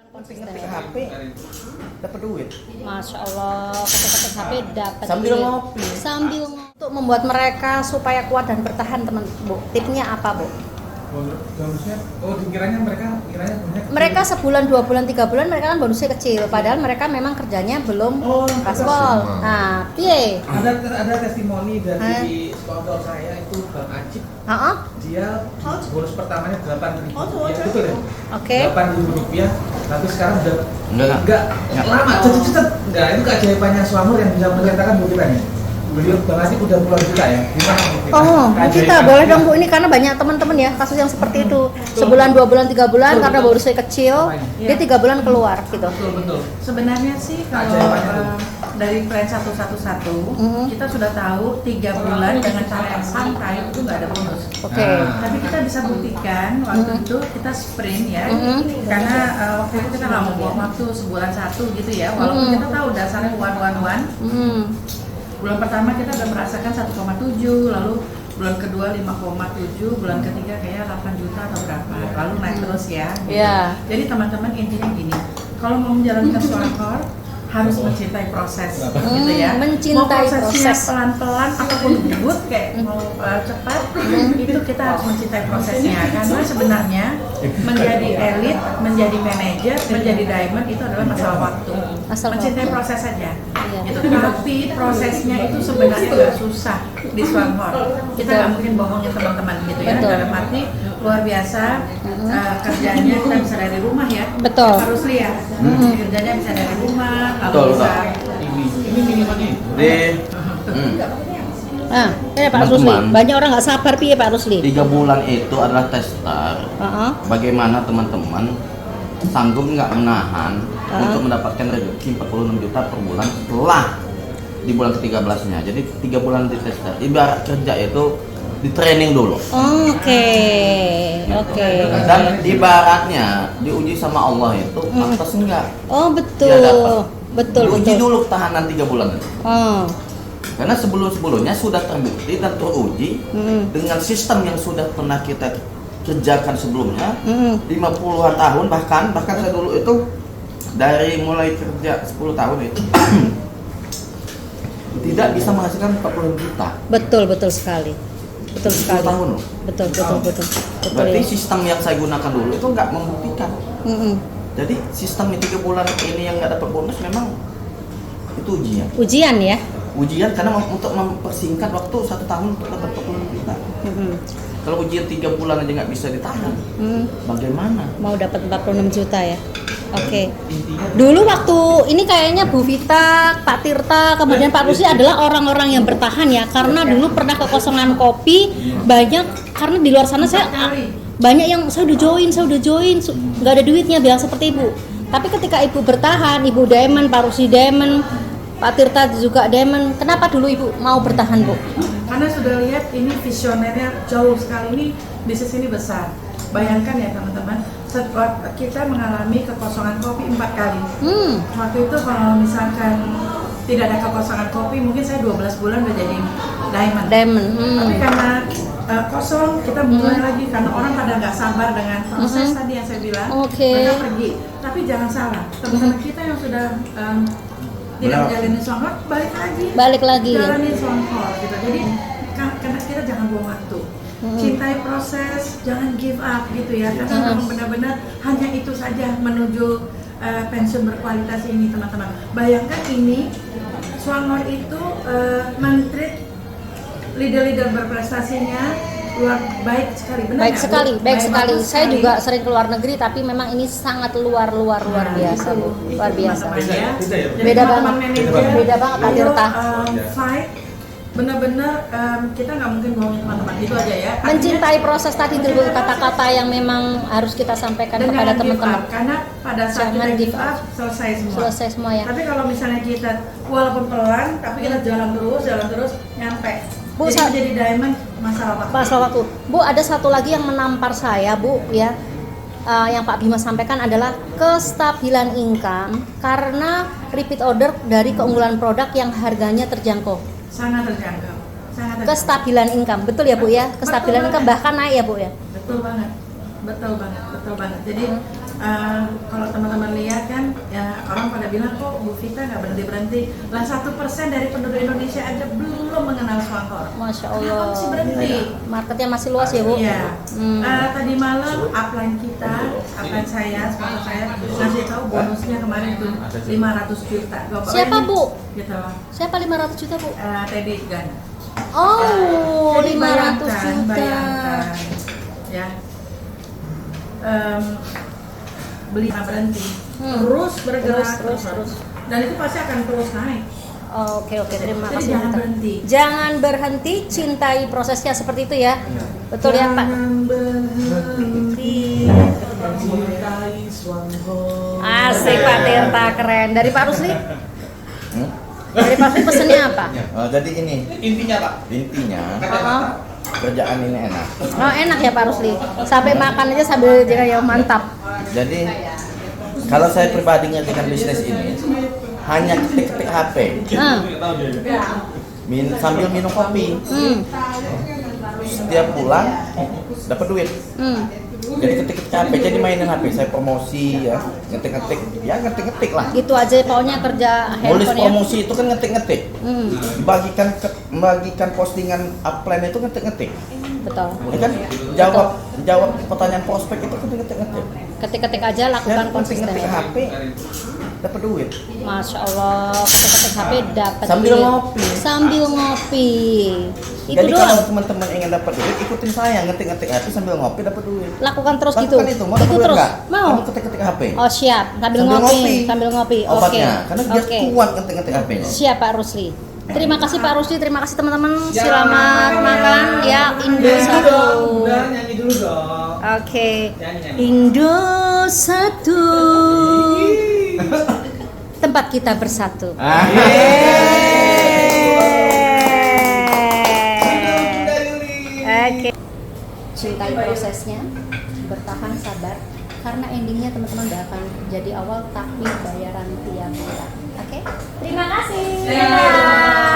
Konsisten ya. HP dapat duit. Masya Allah, ketik-ketik HP dapat Sambil duit. ngopi. Sambil untuk membuat mereka supaya kuat dan bertahan, teman Bu. Tipnya apa, Bu? Bonusnya, dikiranya mereka Mereka sebulan, 2 bulan, 3 bulan mereka kan bonusnya kecil, padahal mereka memang kerjanya belum gaspol. Nah, piye? ada testimoni dari sponsor saya itu Bang Ajib. Dia bonus pertamanya 8.000 rupiah, betul ya? Oke. 8.000 rupiah, tapi sekarang udah Enggak. lama, cet. Enggak, itu keajaibannya Swamur yang bisa menyatakan Bu kita nih. Beliau Bang Ajib udah puluhan juta ya, gimana Bu kita? Oh, Bu Kita boleh dong Bu, ini karena banyak teman-teman ya kasus yang seperti itu. Sebulan, 2 bulan, 3 bulan karena bonusnya kecil, dia 3 bulan keluar gitu. Betul. Sebenarnya sih kalau dari plan 111 kita sudah tahu 3 bulan dengan cara yang santai itu nggak ada bonus. Oke. Tapi kita bisa buktikan waktu itu kita sprint ya, karena waktu itu kita nggak mau buang waktu sebulan satu gitu ya, walaupun kita tahu dasarnya one. Bulan pertama kita udah merasakan 1,7, lalu bulan kedua 5,7, bulan ketiga kayak 8 juta atau berapa, lalu naik terus ya. Gitu. Iya. Jadi teman-teman intinya gini, kalau mau menjalankan Swangkor harus mencintai proses, gitu ya. Mencintai mau prosesnya proses. pelan-pelan ataupun ngebut kayak mau cepat, itu kita harus mencintai prosesnya. Karena sebenarnya menjadi elit, menjadi manajer, menjadi diamond itu adalah masalah waktu. Mencintai proses saja. Iya. Itu tapi prosesnya itu sebenarnya nggak susah di Swangkor. Kita nggak mungkin bohongin teman-teman gitu ya. Betul. Dalam arti luar biasa kerjanya kita bisa dari rumah ya. Betul. Harus lihat kerjanya bisa dari rumah. Betul. Ini minimal nih. Nah, Pak Rusli, Teman-teman. banyak orang nggak sabar piye Pak Rusli? 3 bulan itu adalah tes start. Bagaimana teman-teman sanggup nggak menahan untuk mendapatkan rezeki 46 juta per bulan setelah di bulan ke-13-nya. Jadi 3 bulan di tes start. Ibarat kerja itu di training dulu. Oke. Dan ibaratnya diuji sama Allah itu pantas enggak. Oh betul. Dia dapat. Betul. Diuji dulu tahanan 3 bulan itu. Oh. Karena sebelumnya sudah terbukti dan teruji dengan sistem yang sudah pernah kita kerjakan sebelumnya 50-an tahun bahkan saya dulu itu dari mulai kerja 10 tahun itu tidak bisa menghasilkan 40 juta. Betul sekali. 10 tahun loh. Betul Berarti ya. sistem yang saya gunakan dulu itu nggak membuktikan. Jadi sistem 3 bulan ini yang nggak dapat bonus memang itu ujian. Ujian ya. Ujian karena untuk mempersingkat waktu 1 tahun untuk dapat 40 juta. Kalau ujian 3 bulan aja nggak bisa ditahan, bagaimana? Mau dapat 46 juta ya. Oke. Dulu waktu ini kayaknya Bu Vita, Pak Tirta, kemudian Pak Rusli adalah orang-orang yang bertahan ya, karena dulu pernah kekosongan kopi banyak, karena di luar sana saya banyak yang saya udah join, nggak ada duitnya bilang seperti Ibu. Tapi ketika Ibu bertahan, Ibu Diamond, Pak Rusli Diamond, Pak Tirta juga Diamond, kenapa dulu Ibu mau bertahan Bu? Karena sudah lihat ini visionernya jauh sekali, ini bisnis ini besar. Bayangkan ya teman-teman, kita mengalami kekosongan kopi 4 kali. Waktu itu kalau misalkan tidak ada kekosongan kopi, mungkin saya 12 bulan udah jadi diamond. Tapi karena kosong, kita mulai lagi karena orang pada nggak sabar dengan proses tadi yang saya bilang. Mereka pergi. Tapi jangan salah, teman-teman kita yang sudah tidak menjalani Swangkor, balik lagi jalani Swangkor gitu. Jadi karena kita jangan buang waktu, cintai proses, jangan give up gitu ya, karena memang benar-benar hanya itu saja menuju pensiun berkualitas ini teman-teman. Bayangkan ini Swangkor itu men-treat leader-leader berprestasinya baik sekali, benar Baik sekali. Saya sekali. juga sering keluar negeri, tapi memang ini sangat luar biasa Bu. Luar biasa. Beda banget Pak Tirta. Fight benar-benar kita nggak mungkin bohongin teman-teman, itu aja ya. Mencintai proses tadi dulu, kata-kata yang memang harus kita sampaikan Dan kepada jangan give teman-teman. up, karena pada saat Jangan kita give give up Selesai semua ya. Tapi kalau misalnya kita walaupun pelan tapi kita jalan terus nyampe. Bu, Jadi menjadi diamond masalah waktu. Masalah waktu. Bu, ada satu lagi yang menampar saya, Bu, ya. Yang Pak Bima sampaikan adalah kestabilan income karena repeat order dari keunggulan produk yang harganya terjangkau. Sangat terjangkau. Kestabilan income, betul ya Bu ya? Kestabilan income bahkan naik ya Bu ya? Betul banget. Betul banget, betul banget. Jadi kalau teman-teman lihat kan, ya orang pada bilang kok Bu Vita nggak berhenti. Lah 1% dari penduduk Indonesia aja belum mengenal Swankor. Masya Kenapa Allah. masih berhenti? Marketnya masih luas ya Bu? Iya. Tadi malam upline kita, upline saya, sponsor saya ngasih tahu bonusnya kemarin tuh 500 juta. Siapa Bu? Gitu. Siapa 500 juta Bu? Teddy Gan. Oh, Jadi 500 juta. bayangkan, ya. Beli nggak berhenti, terus bergerak Terus. dan itu pasti akan terus naik. Oke, terima Jadi kasih. jangan Dokter. berhenti. Jangan berhenti, cintai prosesnya seperti itu ya. Betul ya Pak? Jangan berhenti mencintai Swankor. Asik Pak Tirta, keren. Dari Pak Rusli? Dari Pak Rusli pesennya apa? Jadi ini Intinya Pak, intinya Oh, kerjaan ini enak. oh enak ya Pak Rusli. Sampai makan aja sambil jaga ya mantap. Jadi kalau saya pribadinya dengan bisnis ini hanya ketik-ketik HP, sambil minum kopi, setiap bulan dapat duit. Jadi ketik-ketik HP, jadi mainin HP, saya promosi ya, ngetik-ngetik lah. Gitu aja pokoknya kerja Nulis handphone ya. promosi itu kan ngetik-ngetik, membagikan postingan upline itu ngetik-ngetik. Betul. Ini kan jawab pertanyaan prospek itu kan ngetik-ngetik. Ketik-ketik aja lakukan Ya, konsisten. ngetik HP dapat duit. Masya Allah, ketik-ketik HP dapat Sambil duit. ngopi. Sambil ngopi. Itu Jadi doang. kalau teman-teman ingin dapat duit, ikutin saya ngetik-ngetik HP sambil ngopi dapat duit. Lakukan terus Lakukan gitu. itu, mau dapat duit terus. nggak? Mau. Kamu ketik-ketik HP. Oh siap, sambil Sambil ngopi. ngopi. Sambil ngopi. Oke. Obatnya, karena dia Oke. kuat ngetik-ngetik HP-nya. Siap Pak Rusli. Terima kasih Pak Rusli, terima kasih teman-teman. Selamat makan ya Indo satu. Udah nyanyi dulu dong. Oke. Nyanyi. Indo satu. Tempat kita bersatu. Oke. Cintai prosesnya, bertahan sabar, karena endingnya teman-teman gak akan jadi awal tapi bayaran tiap bulan. Oke? Terima kasih. Dadah.